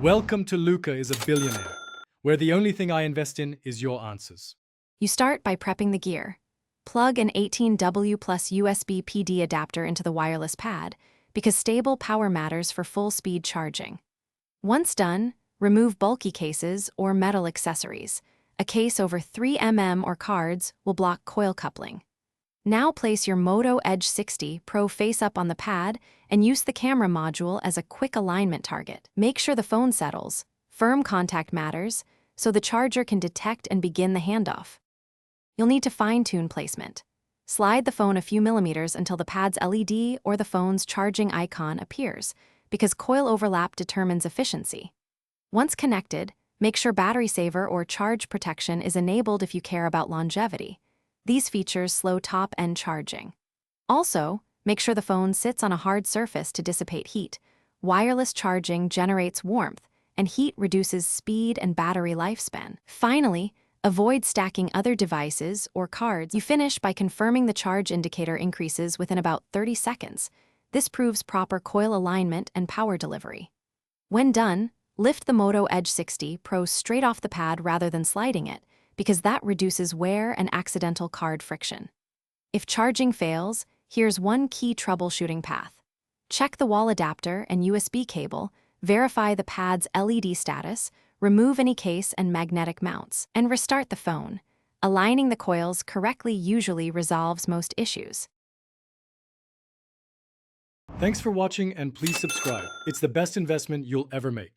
Welcome to Luca is a Billionaire, where the only thing I invest in is your answers. You start by prepping the gear. Plug an 18W plus USB PD adapter into the wireless pad because stable power matters for full-speed charging. Once done, remove bulky cases or metal accessories. A case over 3 mm or cards will block coil coupling. Now place your Moto Edge 60 Pro face up on the pad and use the camera module as a quick alignment target. Make sure the phone settles. Firm contact matters, so the charger can detect and begin the handoff. You'll need to fine-tune placement. Slide the phone a few millimeters until the pad's LED or the phone's charging icon appears, because coil overlap determines efficiency. Once connected, make sure battery saver or charge protection is enabled if you care about longevity. These features slow top-end charging. Also, make sure the phone sits on a hard surface to dissipate heat. Wireless charging generates warmth, and heat reduces speed and battery lifespan. Finally, avoid stacking other devices or cards. You finish by confirming the charge indicator increases within about 30 seconds. This proves proper coil alignment and power delivery. When done, lift the Moto Edge 60 Pro straight off the pad rather than sliding it, because that reduces wear and accidental card friction. If charging fails, here's one key troubleshooting path. Check the wall adapter and USB cable, verify the pad's LED status, remove any case and magnetic mounts, and restart the phone. Aligning the coils correctly usually resolves most issues. Thanks for watching and please subscribe. It's the best investment you'll ever make.